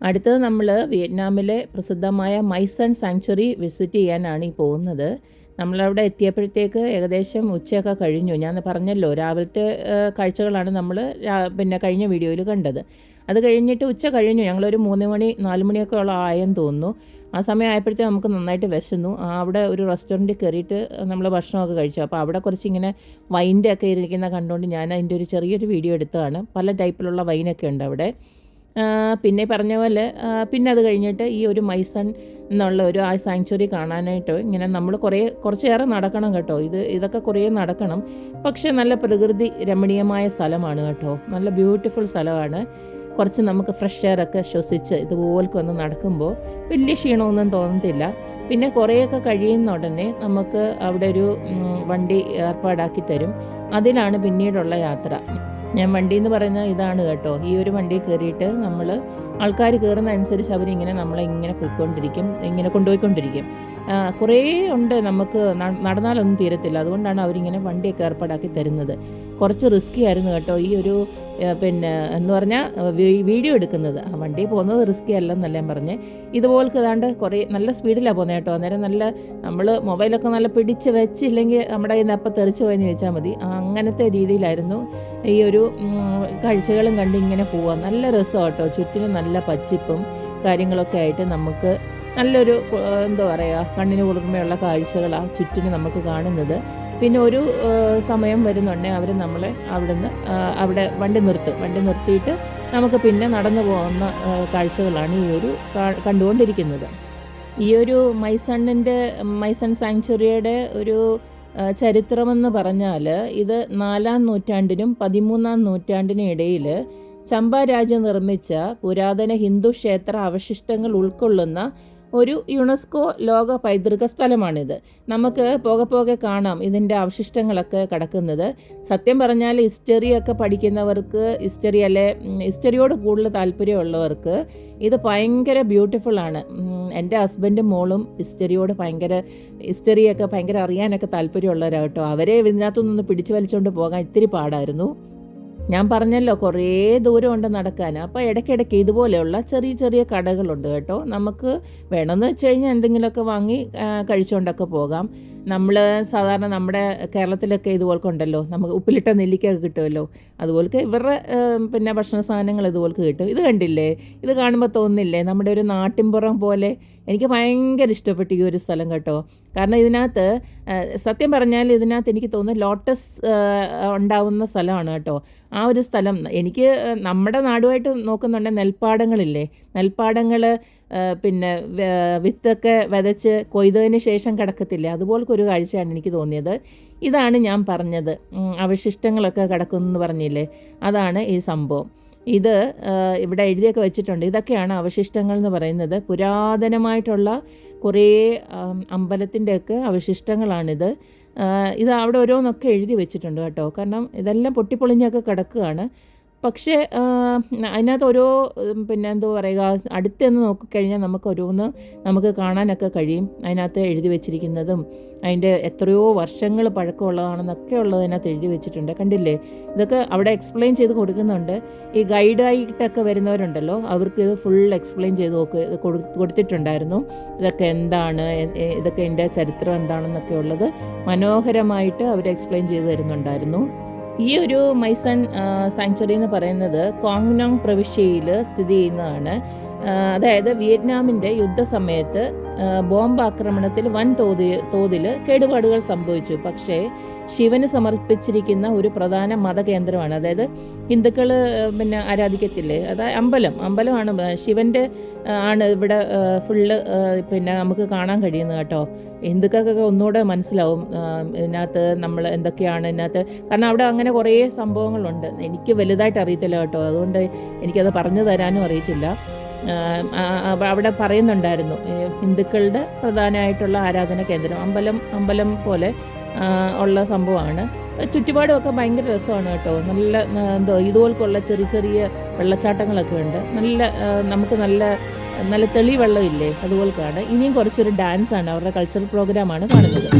അടുത്തത് നമ്മൾ വിയറ്റ്നാമിലെ പ്രസിദ്ധമായ മൈസൺ സാങ്ച്വറി വിസിറ്റ് ചെയ്യാനാണ് ഈ പോകുന്നത്. നമ്മളവിടെ എത്തിയപ്പോഴത്തേക്ക് ഏകദേശം ഉച്ചയൊക്കെ കഴിഞ്ഞു. ഞാൻ പറഞ്ഞല്ലോ രാവിലത്തെ കാഴ്ചകളാണ് നമ്മൾ പിന്നെ കഴിഞ്ഞ വീഡിയോയിൽ കണ്ടത്. അത് കഴിഞ്ഞിട്ട് ഉച്ച കഴിഞ്ഞു. ഞങ്ങളൊരു 3 മണി 4 മണിയൊക്കെ ഉള്ള ആയെന്ന് തോന്നുന്നു. ആ സമയം ആയപ്പോഴത്തേക്ക് നമുക്ക് നന്നായിട്ട് വിശന്നു. അവിടെ ഒരു റെസ്റ്റോറൻറ്റിൽ കയറിയിട്ട് നമ്മൾ ഭക്ഷണമൊക്കെ കഴിച്ചു. അപ്പോൾ അവിടെ കുറച്ചിങ്ങനെ വൈൻ്റെ ഒക്കെ ഇരിക്കുന്ന കണ്ടുകൊണ്ട് ഞാൻ അതിൻ്റെ ഒരു ചെറിയൊരു വീഡിയോ എടുത്തതാണ്. പല ടൈപ്പിലുള്ള വൈനൊക്കെ ഉണ്ട് അവിടെ. പിന്നെ പറഞ്ഞ പോലെ പിന്നെ അത് കഴിഞ്ഞിട്ട് ഈ ഒരു മൈസൺ എന്നുള്ള ഒരു ആ സാങ്ച്വറി കാണാനായിട്ട് ഇങ്ങനെ നമ്മൾ കുറച്ചേറെ നടക്കണം കേട്ടോ. ഇതൊക്കെ കുറേ നടക്കണം. പക്ഷേ നല്ല പ്രകൃതി രമണീയമായ സ്ഥലമാണ് കേട്ടോ. നല്ല ബ്യൂട്ടിഫുൾ സ്ഥലമാണ്. കുറച്ച് നമുക്ക് ഫ്രഷ് എയറൊക്കെ ശ്വസിച്ച് ഇതുപോലൊക്കെ ഒന്ന് നടക്കുമ്പോൾ വലിയ ക്ഷീണമൊന്നും തോന്നത്തില്ല. പിന്നെ കുറേയൊക്കെ കഴിയുന്ന ഉടനെ നമുക്ക് അവിടെ ഒരു വണ്ടി ഏർപ്പാടാക്കി തരും. അതിലാണ് പിന്നീടുള്ള യാത്ര. ഞാൻ വണ്ടി എന്ന് പറയുന്നത് ഇതാണ് കേട്ടോ. ഈ ഒരു വണ്ടിയിൽ കയറിയിട്ട് നമ്മൾ ആൾക്കാർ കയറുന്ന അനുസരിച്ച് അവരിങ്ങനെ നമ്മളെ ഇങ്ങനെ പോയിക്കൊണ്ടിരിക്കും, ഇങ്ങനെ കൊണ്ടുപോയിക്കൊണ്ടിരിക്കും. കുറേ ഉണ്ട്, നമുക്ക് നടന്നാലൊന്നും തീരത്തില്ല. അതുകൊണ്ടാണ് അവരിങ്ങനെ വണ്ടിയൊക്കെ ഏർപ്പാടാക്കി തരുന്നത്. കുറച്ച് റിസ്കി ആയിരുന്നു കേട്ടോ ഈ ഒരു പിന്നെ എന്ന് പറഞ്ഞാൽ വീഡിയോ എടുക്കുന്നത്. ആ വണ്ടി പോകുന്നത് റിസ്കി അല്ലെന്നല്ല ഞാൻ പറഞ്ഞേ. ഇതുപോലൊക്കെ ഏതാണ്ട് കുറേ നല്ല സ്പീഡിലാണ് പോകുന്നത് കേട്ടോ. അന്നേരം നല്ല നമ്മൾ മൊബൈലൊക്കെ നല്ല പിടിച്ച് വെച്ചില്ലെങ്കിൽ നമ്മുടെ കയ്യിൽ നിന്ന് അപ്പം തെറിച്ച് പോയെന്ന് ചോദിച്ചാൽ മതി. അങ്ങനത്തെ രീതിയിലായിരുന്നു ഈ ഒരു കാഴ്ചകളും കണ്ട് ഇങ്ങനെ പോവുക. നല്ല രസമാണ് കേട്ടോ. ചുറ്റിനും നല്ല പച്ചിപ്പും കാര്യങ്ങളൊക്കെ ആയിട്ട് നമുക്ക് നല്ലൊരു എന്താ പറയുക, കണ്ണിന് കുളിർമയുള്ള കാഴ്ചകളാണ് ചുറ്റിനും നമുക്ക് കാണുന്നത്. പിന്നെ ഒരു സമയം വരുന്നുണ്ടെങ്കിൽ അവർ നമ്മളെ അവിടെ വണ്ടി നിർത്തിയിട്ട് നമുക്ക് പിന്നെ നടന്നു പോകുന്ന കാഴ്ചകളാണ് ഈ ഒരു കണ്ടുകൊണ്ടിരിക്കുന്നത്. ഈ ഒരു മൈസൺ സാങ്ച്വറിയുടെ ഒരു ചരിത്രമെന്ന് പറഞ്ഞാൽ ഇത് 4-ാം നൂറ്റാണ്ടിനും 13-ാം നൂറ്റാണ്ടിനും ഇടയിൽ ചമ്പ രാജ്യം നിർമ്മിച്ച പുരാതന ഹിന്ദു ക്ഷേത്ര അവശിഷ്ടങ്ങൾ ഉൾക്കൊള്ളുന്ന ഒരു യുനെസ്കോ ലോക പൈതൃക സ്ഥലമാണിത്. നമുക്ക് പോകെ കാണാം ഇതിൻ്റെ അവശിഷ്ടങ്ങളൊക്കെ കിടക്കുന്നത്. സത്യം പറഞ്ഞാൽ ഹിസ്റ്ററിയൊക്കെ പഠിക്കുന്നവർക്ക്, ഹിസ്റ്ററിയോട് കൂടുതൽ താല്പര്യമുള്ളവർക്ക് ഇത് ഭയങ്കര ബ്യൂട്ടിഫുള്ളാണ്. എൻ്റെ ഹസ്ബൻഡും മോളും ഹിസ്റ്ററിയൊക്കെ ഭയങ്കര അറിയാനൊക്കെ താല്പര്യമുള്ളവരാണ് കേട്ടോ. അവരെ ഇതിനകത്തുനിന്ന് പിടിച്ചു വലിച്ചുകൊണ്ട് പോകാൻ ഇത്തിരി പാടായിരുന്നു. ഞാൻ പറഞ്ഞല്ലോ കുറേ ദൂരമുണ്ട് നടക്കാൻ. അപ്പോൾ ഇടയ്ക്കിടയ്ക്ക് ഇതുപോലെയുള്ള ചെറിയ കടകളുണ്ട് കേട്ടോ. നമുക്ക് വേണമെന്ന് വെച്ച് കഴിഞ്ഞാൽ എന്തെങ്കിലുമൊക്കെ വാങ്ങി കഴിച്ചുകൊണ്ടൊക്കെ പോകാം. നമ്മൾ സാധാരണ നമ്മുടെ കേരളത്തിലൊക്കെ ഇതുപോലൊക്കെ ഉണ്ടല്ലോ, നമുക്ക് ഉപ്പിലിട്ട നെല്ലിക്കൊക്കെ കിട്ടുമല്ലോ. അതുപോലൊക്കെ ഇവരുടെ പിന്നെ ഭക്ഷണ സാധനങ്ങൾ ഇതുപോലൊക്കെ കിട്ടും. ഇത് കണ്ടില്ലേ, ഇത് കാണുമ്പോൾ തോന്നുന്നില്ലേ നമ്മുടെ ഒരു നാട്ടിൻപുറം പോലെ. എനിക്ക് ഭയങ്കര ഇഷ്ടപ്പെട്ടു ഈ ഒരു സ്ഥലം കേട്ടോ. കാരണം ഇതിനകത്ത് സത്യം പറഞ്ഞാൽ ഇതിനകത്ത് എനിക്ക് തോന്നുന്നു ലോട്ടസ് ഉണ്ടാവുന്ന സ്ഥലമാണ് കേട്ടോ. ആ ഒരു സ്ഥലം എനിക്ക് നമ്മുടെ നാടുമായിട്ട് നോക്കുന്നുണ്ടെങ്കിൽ നെൽപ്പാടങ്ങൾ പിന്നെ വിത്തൊക്കെ വിതച്ച് കൊയ്തതിന് ശേഷം കിടക്കത്തില്ലേ, അതുപോലൊക്കെ ഒരു കാഴ്ചയാണ് എനിക്ക് തോന്നിയത്. ഇതാണ് ഞാൻ പറഞ്ഞത്, അവശിഷ്ടങ്ങളൊക്കെ കിടക്കുമെന്ന് പറഞ്ഞില്ലേ, അതാണ് ഈ സംഭവം. ഇത് ഇവിടെ എഴുതിയൊക്കെ വെച്ചിട്ടുണ്ട്. ഇതൊക്കെയാണ് അവശിഷ്ടങ്ങൾ എന്ന് പറയുന്നത്. പുരാതനമായിട്ടുള്ള കുറേ അമ്പലത്തിൻ്റെയൊക്കെ അവശിഷ്ടങ്ങളാണിത്. ഇത് അവിടെ ഓരോന്നൊക്കെ എഴുതി വെച്ചിട്ടുണ്ട് കേട്ടോ. കാരണം ഇതെല്ലാം പൊട്ടിപ്പൊളിഞ്ഞൊക്കെ കിടക്കുകയാണ്. പക്ഷേ അതിനകത്ത് ഓരോ പിന്നെ എന്തോ പറയുക, അടുത്തെന്ന് നോക്കിക്കഴിഞ്ഞാൽ നമുക്ക് കാണാനൊക്കെ കഴിയും. അതിനകത്ത് എഴുതി വെച്ചിരിക്കുന്നതും അതിൻ്റെ എത്രയോ വർഷങ്ങൾ പഴക്കമുള്ളതാണെന്നൊക്കെ ഉള്ളത് അതിനകത്ത് എഴുതി വെച്ചിട്ടുണ്ട്. കണ്ടില്ലേ, ഇതൊക്കെ അവിടെ എക്സ്പ്ലെയിൻ ചെയ്ത് കൊടുക്കുന്നുണ്ട്. ഈ ഗൈഡായിട്ടൊക്കെ വരുന്നവരുണ്ടല്ലോ, അവർക്ക് ഇത് ഫുൾ എക്സ്പ്ലെയിൻ ചെയ്ത് കൊടുത്തിട്ടുണ്ടായിരുന്നു. ഇതൊക്കെ എന്താണ്, ഇതൊക്കെ എൻ്റെ ചരിത്രം എന്താണെന്നൊക്കെ ഉള്ളത് മനോഹരമായിട്ട് അവർ എക്സ്പ്ലെയിൻ ചെയ്ത് തരുന്നുണ്ടായിരുന്നു. ഈ ഒരു മൈസൺ സാങ്ച്വറി എന്ന് പറയുന്നത് കോങ്നോങ് പ്രവിശ്യയിൽ സ്ഥിതി ചെയ്യുന്നതാണ്. അതായത് വിയറ്റ്നാമിൻ്റെ യുദ്ധസമയത്ത് ബോംബാക്രമണത്തിൽ വൻ തോതിൽ കേടുപാടുകൾ സംഭവിച്ചു. പക്ഷേ ശിവന് സമർപ്പിച്ചിരിക്കുന്ന ഒരു പ്രധാന മതകേന്ദ്രമാണ്. അതായത് ഹിന്ദുക്കൾ പിന്നെ ആരാധിക്കത്തില്ലേ, അതായത് അമ്പലമാണ് ശിവൻ്റെ ആണ് ഇവിടെ ഫുള്ള് പിന്നെ നമുക്ക് കാണാൻ കഴിയുന്നത് കേട്ടോ. ഹിന്ദുക്കൾക്കൊക്കെ ഒന്നുകൂടെ മനസ്സിലാവും ഇതിനകത്ത് നമ്മൾ എന്തൊക്കെയാണ് ഇതിനകത്ത്. കാരണം അവിടെ അങ്ങനെ കുറേ സംഭവങ്ങളുണ്ട്. എനിക്ക് വലുതായിട്ട് അറിയത്തില്ല കേട്ടോ, അതുകൊണ്ട് എനിക്കത് പറഞ്ഞു തരാനും അറിയത്തില്ല. അവിടെ പറയുന്നുണ്ടായിരുന്നു ഹിന്ദുക്കളുടെ പ്രധാനമായിട്ടുള്ള ആരാധന കേന്ദ്രം, അമ്പലം പോലെ ഉള്ള സംഭവമാണ്. ചുറ്റുപാടുമൊക്കെ ഭയങ്കര രസമാണ് കേട്ടോ. നല്ല ഇതുപോലൊക്കെയുള്ള ചെറിയ വെള്ളച്ചാട്ടങ്ങളൊക്കെ ഉണ്ട്. നമുക്ക് നല്ല തെളി വെള്ളമില്ലേ, അതുപോലൊക്കെയാണ്. ഇനിയും കുറച്ചൊരു ഡാൻസാണ്, അവരുടെ കൾച്ചറൽ പ്രോഗ്രാമാണ് കാണുന്നത്.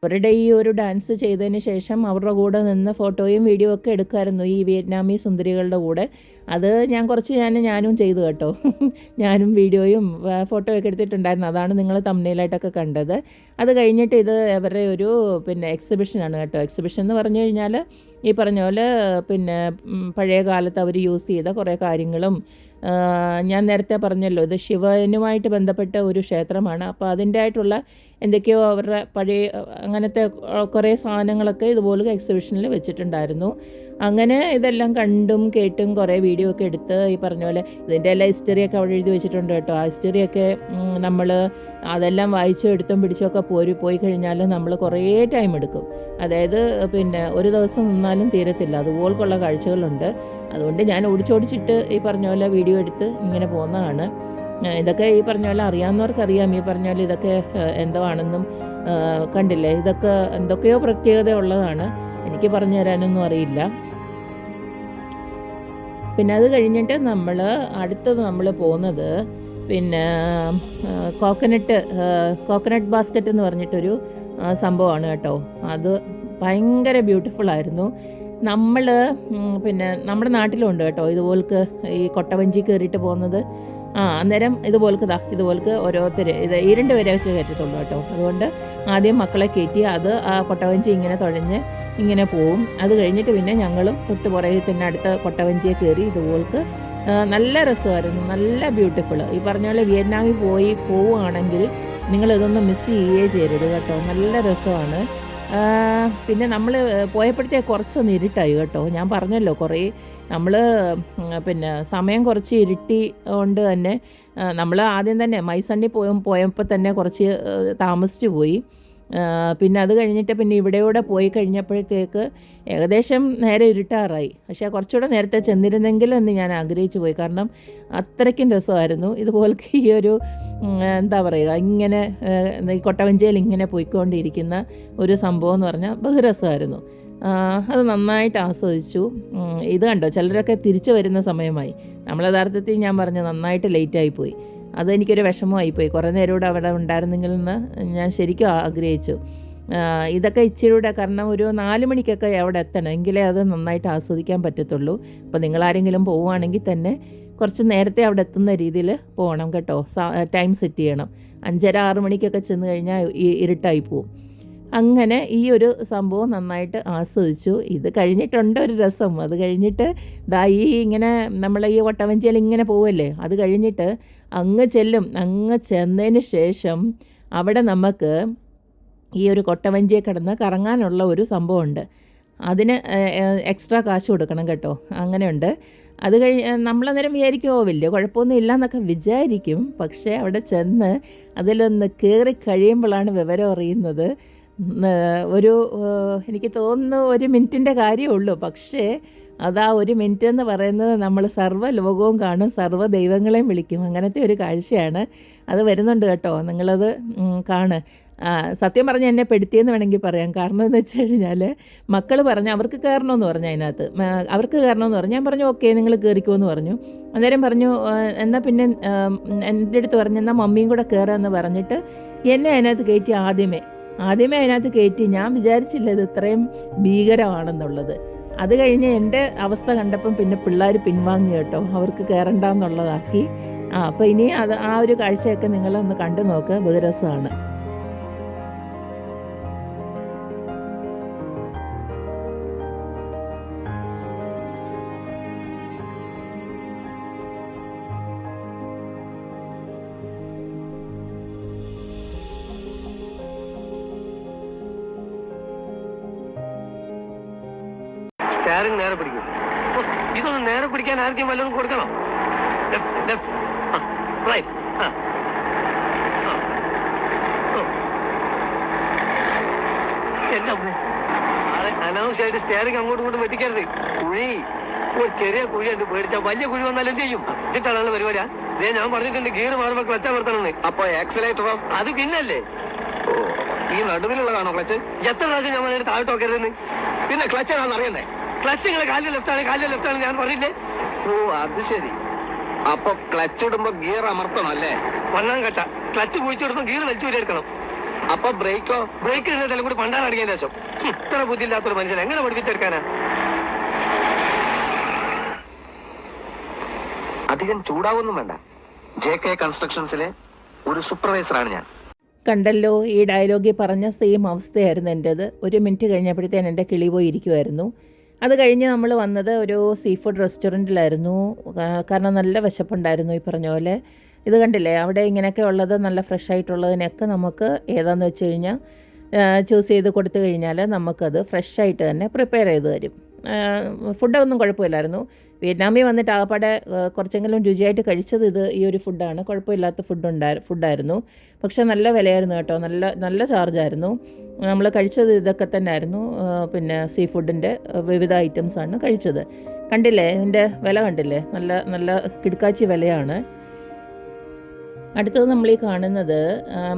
അവരുടെ ഈ ഒരു ഡാൻസ് ചെയ്തതിന് ശേഷം അവരുടെ കൂടെ നിന്ന് ഫോട്ടോയും വീഡിയോ ഒക്കെ എടുക്കാമായിരുന്നു ഈ വിയറ്റ്നാമീസ് സുന്ദരികളുടെ കൂടെ. അത് ഞാനും ചെയ്തു കേട്ടോ. ഞാനും വീഡിയോയും ഫോട്ടോയൊക്കെ എടുത്തിട്ടുണ്ടായിരുന്നു. അതാണ് നിങ്ങൾ തംബ്നെയിലായിട്ടൊക്കെ കണ്ടത്. അത് കഴിഞ്ഞിട്ട് ഇത് അവരുടെ ഒരു എക്സിബിഷനാണ് കേട്ടോ. എക്സിബിഷൻ എന്ന് പറഞ്ഞു കഴിഞ്ഞാൽ ഈ പറഞ്ഞ പോലെ പഴയ കാലത്ത് അവർ യൂസ് ചെയ്ത കുറേ കാര്യങ്ങളും, ഞാൻ നേരത്തെ പറഞ്ഞല്ലോ ഇത് ശിവനുമായിട്ട് ബന്ധപ്പെട്ട ഒരു ക്ഷേത്രമാണ്. അപ്പോൾ അതിൻ്റെ ആയിട്ടുള്ള എന്തൊക്കെയോ അവരുടെ പഴയ അങ്ങനത്തെ കുറേ സാധനങ്ങളൊക്കെ ഇതുപോലെ എക്സിബിഷനിൽ വെച്ചിട്ടുണ്ടായിരുന്നു. അങ്ങനെ ഇതെല്ലാം കണ്ടും കേട്ടും കുറേ വീഡിയോ ഒക്കെ എടുത്ത് ഈ പറഞ്ഞ പോലെ ഇതിൻ്റെ എല്ലാ ഹിസ്റ്ററിയൊക്കെ അവിടെ എഴുതി വെച്ചിട്ടുണ്ട് കേട്ടോ. ആ ഹിസ്റ്ററിയൊക്കെ നമ്മൾ അതെല്ലാം വായിച്ചും എടുത്തും പിടിച്ചൊക്കെ പോയി കഴിഞ്ഞാൽ നമ്മൾ കുറേ ടൈം എടുക്കും. അതായത് ഒരു ദിവസം നിന്നാലും തീരത്തില്ല, അതുപോലുള്ള കാഴ്ചകളുണ്ട്. അതുകൊണ്ട് ഞാൻ ഓടിച്ചോടിച്ചിട്ട് ഈ പറഞ്ഞ പോലെ വീഡിയോ എടുത്ത് ഇങ്ങനെ പോകുന്നതാണ്. ഇതൊക്കെ ഈ പറഞ്ഞ പോലെ അറിയാവുന്നവർക്കറിയാം. ഈ പറഞ്ഞ പോലെ ഇതൊക്കെ എന്തോ ആണെന്നും കണ്ടില്ലേ, ഇതൊക്കെ എന്തൊക്കെയോ പ്രത്യേകത ഉള്ളതാണ്. എനിക്ക് പറഞ്ഞു തരാനൊന്നും അറിയില്ല. അത് കഴിഞ്ഞിട്ട് അടുത്തത് നമ്മൾ പോകുന്നത് കോക്കനട്ട് ബാസ്ക്കറ്റ് എന്ന് പറഞ്ഞിട്ടൊരു സംഭവമാണ് കേട്ടോ. അത് ഭയങ്കര ബ്യൂട്ടിഫുള്ളായിരുന്നു. നമ്മുടെ നാട്ടിലുണ്ട് കേട്ടോ ഇതുപോൽക്ക് ഈ കൊട്ടവഞ്ചി കയറിയിട്ട് പോകുന്നത്. അന്നേരം ഇതുപോൽക്ക് ഓരോരുത്തർ ഇത് 2 പേരെ വെച്ച് കയറ്റത്തുള്ളൂ കേട്ടോ. അതുകൊണ്ട് ആദ്യം മക്കളെ കയറ്റി അത് ആ കൊട്ടവഞ്ചി ഇങ്ങനെ തുഴഞ്ഞ് ഇങ്ങനെ പോവും. അത് കഴിഞ്ഞിട്ട് ഞങ്ങളും തൊട്ട് പുറകിൽ തന്നെ അടുത്ത കൊട്ടവഞ്ചിയെ കയറി ഇതുപോൽക്ക് നല്ല രസമായിരുന്നു, നല്ല ബ്യൂട്ടിഫുൾ. ഈ പറഞ്ഞ പോലെ വിയറ്റ്നാമിൽ പോവുകയാണെങ്കിൽ നിങ്ങളിതൊന്നും മിസ് ചെയ്യുകയേ ചെയ്യരുത് കേട്ടോ. നല്ല രസമാണ്. നമ്മൾ പോയപ്പോഴത്തേക്ക് കുറച്ചൊന്ന് ഇരുട്ടായി കേട്ടോ. ഞാൻ പറഞ്ഞല്ലോ കുറേ നമ്മൾ സമയം കുറച്ച് ഇരുട്ടി കൊണ്ട് തന്നെ നമ്മൾ ആദ്യം തന്നെ മൈസണ്ണി പോയപ്പോൾ തന്നെ കുറച്ച് താമസിച്ചു പോയി. അത് കഴിഞ്ഞിട്ട് ഇവിടെയൂടെ പോയി കഴിഞ്ഞപ്പോഴത്തേക്ക് ഏകദേശം നേരെ ഇരുട്ടാറായി. പക്ഷേ കുറച്ചുകൂടെ നേരത്തെ ചെന്നിരുന്നെങ്കിലും എന്ന് ഞാൻ ആഗ്രഹിച്ചു പോയി. കാരണം അത്രയ്ക്കും രസമായിരുന്നു. ഇതുപോലെ ഈ ഒരു എന്താ പറയുക, ഇങ്ങനെ ഈ കൊട്ടവഞ്ചിയിൽ ഇങ്ങനെ പോയിക്കൊണ്ടിരിക്കുന്ന ഒരു സംഭവം എന്ന് പറഞ്ഞാൽ ബഹുരസമായിരുന്നു. അത് നന്നായിട്ട് ആസ്വദിച്ചു. ഇത് കണ്ടോ, ചിലരൊക്കെ തിരിച്ചു വരുന്ന സമയമായി. നമ്മൾ യഥാർത്ഥത്തിൽ ഞാൻ പറഞ്ഞു നന്നായിട്ട് ലേറ്റായിപ്പോയി. അതെനിക്കൊരു വിഷമമായിപ്പോയി. കുറേ നേരം കൂടെ അവിടെ ഉണ്ടായിരുന്നെങ്കിൽ എന്ന് ഞാൻ ശരിക്കും ആഗ്രഹിച്ചു. ഇതൊക്കെ ഇച്ചിരിയുടെ കാരണം ഒരു 4 മണിക്കൊക്കെ അവിടെ എത്തണം, എങ്കിലേ അത് നന്നായിട്ട് ആസ്വദിക്കാൻ പറ്റത്തുള്ളൂ. അപ്പോൾ നിങ്ങളാരെങ്കിലും പോവുകയാണെങ്കിൽ തന്നെ കുറച്ച് നേരത്തെ അവിടെ എത്തുന്ന രീതിയിൽ പോകണം കേട്ടോ. ടൈം സെറ്റ് ചെയ്യണം. 5:30-6 മണിക്കൊക്കെ ചെന്ന് കഴിഞ്ഞാൽ ഇരുട്ടായി പോവും. അങ്ങനെ ഈ ഒരു സംഭവം നന്നായിട്ട് ആസ്വദിച്ചു. ഇത് കഴിഞ്ഞിട്ടുണ്ട് ഒരു രസം. അത് കഴിഞ്ഞിട്ട് ഇങ്ങനെ നമ്മൾ ഈ ഒട്ടവഞ്ചിയിൽ ഇങ്ങനെ പോവല്ലേ, അത് കഴിഞ്ഞിട്ട് അങ്ങ് ചെന്നതിന് ശേഷം അവിടെ നമുക്ക് ഈ ഒരു കൊട്ടവഞ്ചിയെ കിടന്ന് കറങ്ങാനുള്ള ഒരു സംഭവമുണ്ട്. അതിന് എക്സ്ട്രാ കാശ് കൊടുക്കണം കേട്ടോ. അങ്ങനെയുണ്ട്. അത് നമ്മളന്നേരം വിചാരിക്കുമോ വലിയ കുഴപ്പമൊന്നും ഇല്ല എന്നൊക്കെ വിചാരിക്കും. പക്ഷേ അവിടെ ചെന്ന് അതിലൊന്ന് കയറി കഴിയുമ്പോഴാണ് വിവരം അറിയുന്നത്. എനിക്ക് തോന്നുന്നു 1 മിനിറ്റിൻ്റെ കാര്യമുള്ളൂ. പക്ഷേ അതാ 1 മിനിറ്റ് എന്ന് പറയുന്നത് നമ്മൾ സർവ്വ ലോകവും കാണും, സർവ്വ ദൈവങ്ങളെയും വിളിക്കും. അങ്ങനത്തെ ഒരു കാഴ്ചയാണ്. അത് വരുന്നുണ്ട് കേട്ടോ, നിങ്ങളത് കാണ്. സത്യം പറഞ്ഞാൽ എന്നെ പെടുത്തിയെന്ന് വേണമെങ്കിൽ പറയാം. കാരണം എന്ന് വെച്ച് കഴിഞ്ഞാൽ മക്കൾ പറഞ്ഞു അവർക്ക് കയറണമെന്ന് പറഞ്ഞു. അതിനകത്ത് അവർക്ക് കയറണമെന്ന് പറഞ്ഞു. ഞാൻ പറഞ്ഞു ഓക്കെ നിങ്ങൾ കയറിക്കുമെന്ന് പറഞ്ഞു. അന്നേരം പറഞ്ഞു എന്നാൽ പിന്നെ എൻ്റെ അടുത്ത് പറഞ്ഞു എന്നാൽ മമ്മിയും കൂടെ കയറാമെന്ന് പറഞ്ഞിട്ട് എന്നെ അതിനകത്ത് കയറ്റി. ആദ്യമേ അതിനകത്ത് കയറ്റി. ഞാൻ വിചാരിച്ചില്ല ഇത് ഇത്രയും ഭീകരമാണെന്നുള്ളത്. അത് കഴിഞ്ഞ് എൻ്റെ അവസ്ഥ കണ്ടപ്പം പിള്ളേർ പിൻവാങ്ങി കേട്ടോ, അവർക്ക് കയറണ്ടെന്നുള്ളതാക്കി. അപ്പോൾ ഇനി ആ ഒരു കാഴ്ചയൊക്കെ നിങ്ങളൊന്ന് കണ്ടു നോക്കുക, ബഹുരസമാണ്. സ്റ്റാറിങ് നേരെ പിടിക്കും. ഇതൊന്ന് നേരെ പിടിക്കാൻ ആർക്കും വല്ലതും കൊടുക്കണം. എന്റെ അനാവശ്യമായിട്ട് സ്റ്റാറിങ് അങ്ങോട്ടും ഇങ്ങോട്ടും വെട്ടിക്കരുത്. കുഴി ഒരു ചെറിയ കുഴി ഉണ്ട്, പേടിച്ചാൽ വലിയ കുഴി വന്നാൽ എന്ത് ചെയ്യും? ഇതിട്ടാണല്ലോ പരിപാടിയാ. ഇതേ ഞാൻ പറഞ്ഞിട്ടുണ്ട് ഗിയർ മാറുമ്പോ ക്ലച്ച് അമർത്തണമെന്ന്. അപ്പൊ ആക്സിലേറ്ററോ? അത് പിന്നല്ലേ. ഈ നടുവിലുള്ളതാണോ ക്ലച്ച്? എത്ര പ്രാവശ്യം ഞാൻ പറഞ്ഞിട്ട് താഴോട്ട് നോക്കരുതെന്ന്. പിന്നെ ക്ലച്ച് ഏതാണെന്ന് അറിയണ്ടേ? ക്ലച്ച് നിങ്ങളെ കാലിൽ ലെഫ്റ്റാണ് ഞാൻ പറഞ്ഞില്ലേ. ഓ അത് ശരി. അപ്പൊ ക്ലച്ച് ഇടുമ്പോ ഗിയർ അമർത്തണം അല്ലേ? 1-ാം ഘട്ട ക്ലച്ച് കുഴിച്ചിടുമ്പോ ഗിയർ വലിച്ചു എടുക്കണം. അപ്പൊ ബ്രേക്കോ? ബ്രേക്ക് ഇടുന്നതെല്ലാം കൂടി പണ്ടാണ് അടിക്കാൻ ശേഷം ഇത്ര ബുദ്ധിയില്ലാത്തൊരു മനുഷ്യൻ എങ്ങനെ പഠിപ്പിച്ചെടുക്കാനാ? അധികം ചൂടാവൊന്നും വേണ്ട. JK കൺസ്ട്രക്ഷൻസിലെ ഒരു സൂപ്പർവൈസറാണ് ഞാൻ. കണ്ടല്ലോ, ഈ ഡയലോഗിൽ പറഞ്ഞ സെയിം അവസ്ഥയായിരുന്നു എൻ്റേത്. 1 മിനിറ്റ് കഴിഞ്ഞപ്പോഴത്തേന് എൻ്റെ കിളി പോയി ഇരിക്കുമായിരുന്നു. അത് കഴിഞ്ഞ് നമ്മൾ വന്നത് ഒരു സീ ഫുഡ് റെസ്റ്റോറൻറ്റിലായിരുന്നു. കാരണം നല്ല വിശപ്പുണ്ടായിരുന്നു. ഈ പറഞ്ഞ പോലെ ഇത് കണ്ടില്ലേ, അവിടെ ഇങ്ങനെയൊക്കെ ഉള്ളത് നല്ല ഫ്രഷ് ആയിട്ടുള്ളതിനൊക്കെ നമുക്ക് ഏതാണെന്ന് വെച്ച് കഴിഞ്ഞാൽ ചൂസ് ചെയ്ത് കൊടുത്തു കഴിഞ്ഞാൽ നമുക്കത് ഫ്രഷായിട്ട് തന്നെ പ്രിപ്പയർ ചെയ്ത് തരും. ഫുഡൊന്നും കുഴപ്പമില്ലായിരുന്നു. വിയറ്റ്നാമിൽ വന്നിട്ട് ആകപ്പാടെ കുറച്ചെങ്കിലും രുചിയായിട്ട് കഴിച്ചത് ഈ ഒരു ഫുഡാണ്. കുഴപ്പമില്ലാത്ത ഫുഡായിരുന്നു. പക്ഷേ നല്ല വിലയായിരുന്നു കേട്ടോ. നല്ല ചാർജായിരുന്നു. നമ്മൾ കഴിച്ചത് ഇതൊക്കെ തന്നെ ആയിരുന്നു. പിന്നെ സീ ഫുഡിൻ്റെ വിവിധ ഐറ്റംസാണ് കഴിച്ചത്. കണ്ടില്ലേ, ഇതിൻ്റെ വില കണ്ടില്ലേ, നല്ല കിടുക്കാച്ചി വിലയാണ്. അടുത്തത് നമ്മൾ ഈ കാണുന്നത്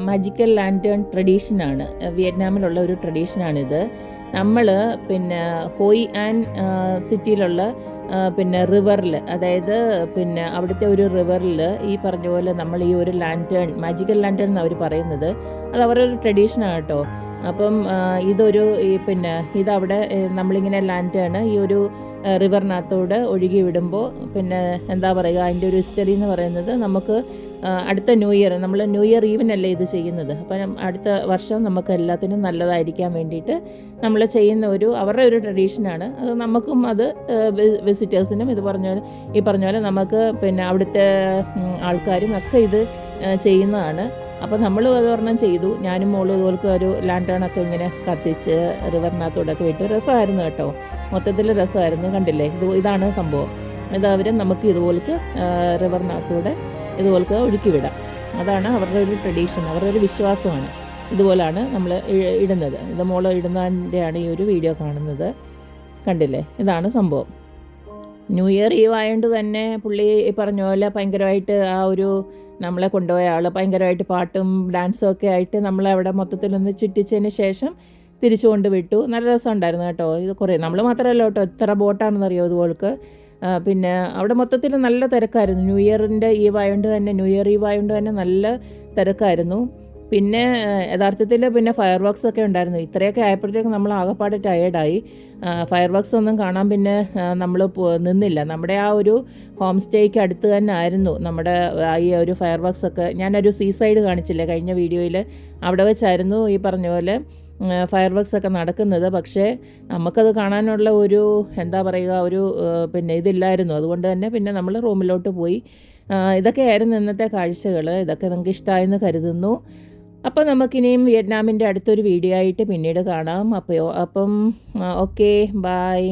മാജിക്കൽ ലാൻറ്റേൺ ട്രഡീഷനാണ്. വിയറ്റ്നാമിലുള്ള ഒരു ട്രഡീഷനാണിത്. നമ്മൾ പിന്നെ ഹോയ് ആൻ സിറ്റിയിലുള്ള പിന്നെ റിവറിൽ, അതായത് പിന്നെ അവിടുത്തെ ഒരു റിവറിൽ ഈ പറഞ്ഞ പോലെ നമ്മൾ ഈ ഒരു ലാൻറ്റേൺ, മാജിക്കൽ ലാൻറ്റേൺ എന്ന് അവർ പറയുന്നത്, അത് അവരുടെ ഒരു ട്രഡീഷനാണ് കേട്ടോ. അപ്പം പിന്നെ ഇതവിടെ നമ്മളിങ്ങനെ ലാൻറ്റേൺ ഈ ഒരു റിവറിനകത്തൂടെ ഒഴുകി വിടുമ്പോൾ പിന്നെ എന്താ പറയുക, അതിൻ്റെ ഒരു ഹിസ്റ്ററി എന്ന് പറയുന്നത് നമുക്ക് അടുത്ത ന്യൂ ഇയർ, നമ്മൾ ന്യൂ ഇയർ ഈവനല്ലേ ഇത് ചെയ്യുന്നത്. അപ്പം അടുത്ത വർഷം നമുക്ക് എല്ലാത്തിനും നല്ലതായിരിക്കാൻ വേണ്ടിയിട്ട് നമ്മൾ ചെയ്യുന്ന അവരുടെ ഒരു ട്രഡീഷനാണ്. അത് നമുക്കും അത് വിസിറ്റേഴ്സിനും ഈ പറഞ്ഞ പോലെ നമുക്ക് പിന്നെ അവിടുത്തെ ആൾക്കാരും ഒക്കെ ഇത് ചെയ്യുന്നതാണ്. അപ്പോൾ നമ്മൾ അത് ഒരെണ്ണം ചെയ്തു. ഞാനും മോളും ഇതുപോലത്തെ ഒരു ലാൻറ്റേണൊക്കെ ഇങ്ങനെ കത്തിച്ച് റിവറിനകത്തോടൊക്കെ വിട്ടു. രസമായിരുന്നു കേട്ടോ, മൊത്തത്തിൽ രസമായിരുന്നു. കണ്ടില്ലേ, ഇതാണ് സംഭവം. ഇത് നമുക്ക് ഇതുപോലത്തെ റിവറിനകത്തൂടെ ഇതുപോലത്തെ ഒഴുക്കി വിടാം. അതാണ് അവരുടെ ഒരു ട്രഡീഷൻ, അവരുടെ ഒരു വിശ്വാസമാണ്. ഇതുപോലാണ് നമ്മൾ ഇടുന്നത്. ഇത് മോള് ഇടുന്നതിൻ്റെയാണ് ഈ ഒരു വീഡിയോ കാണുന്നത്. കണ്ടില്ലേ, ഇതാണ് സംഭവം. ന്യൂ ഇയർ ഈവ് ആയതുകൊണ്ട് തന്നെ പുള്ളി പറഞ്ഞ പോലെ ഭയങ്കരമായിട്ട് നമ്മളെ കൊണ്ടുപോയ ആൾ ഭയങ്കരമായിട്ട് പാട്ടും ഡാൻസും ഒക്കെ ആയിട്ട് നമ്മളെ അവിടെ മൊത്തത്തിലൊന്ന് ചുറ്റിച്ചതിന് ശേഷം തിരിച്ചു കൊണ്ട് വിട്ടു. നല്ല രസമുണ്ടായിരുന്നു കേട്ടോ. ഇത് നമ്മൾ മാത്രമല്ല കേട്ടോ, എത്ര ബോട്ടാണെന്നറിയോ ഇതുപോൾക്ക്. പിന്നെ അവിടെ മൊത്തത്തിൽ നല്ല തിരക്കായിരുന്നു. ന്യൂ ഇയർ ഈവ് ആയതുകൊണ്ട് തന്നെ നല്ല തിരക്കായിരുന്നു. പിന്നെ യഥാർത്ഥത്തിൽ പിന്നെ ഫയർ വർക്ക്സ് ഒക്കെ ഉണ്ടായിരുന്നു. ഇത്രയൊക്കെ ആയപ്പോഴത്തേക്കും നമ്മൾ ആകെപ്പാടെ ടയേർഡായി. ഫയർ വർക്ക്സ് ഒന്നും കാണാൻ പിന്നെ നമ്മൾ നിന്നില്ല. നമ്മുടെ ആ ഒരു ഹോം സ്റ്റേക്ക് അടുത്ത് തന്നെ ആയിരുന്നു നമ്മുടെ ഈ ഒരു ഫയർ വർക്ക്സ് ഒക്കെ. ഞാനൊരു സീസൈഡ് കാണിച്ചില്ലേ കഴിഞ്ഞ വീഡിയോയിൽ, അവിടെ വെച്ചായിരുന്നു ഈ പറഞ്ഞ പോലെ ഫയർ വർക്ക്സ് ഒക്കെ നടക്കുന്നത്. പക്ഷേ നമുക്കത് കാണാനുള്ള എന്താ പറയുക, പിന്നെ ഇതില്ലായിരുന്നു. അതുകൊണ്ട് തന്നെ പിന്നെ നമ്മൾ റൂമിലോട്ട് പോയി. ഇതൊക്കെയായിരുന്നു ഇന്നത്തെ കാഴ്ചകൾ. ഇതൊക്കെ നിങ്ങൾക്ക് ഇഷ്ടമായെന്ന് കരുതുന്നു. അപ്പോൾ നമുക്കിനിയും വിയറ്റ്നാമിൻ്റെ അടുത്തൊരു വീഡിയോ ആയിട്ട് പിന്നീട് കാണാം. അപ്പം ഓക്കെ, ബായ്.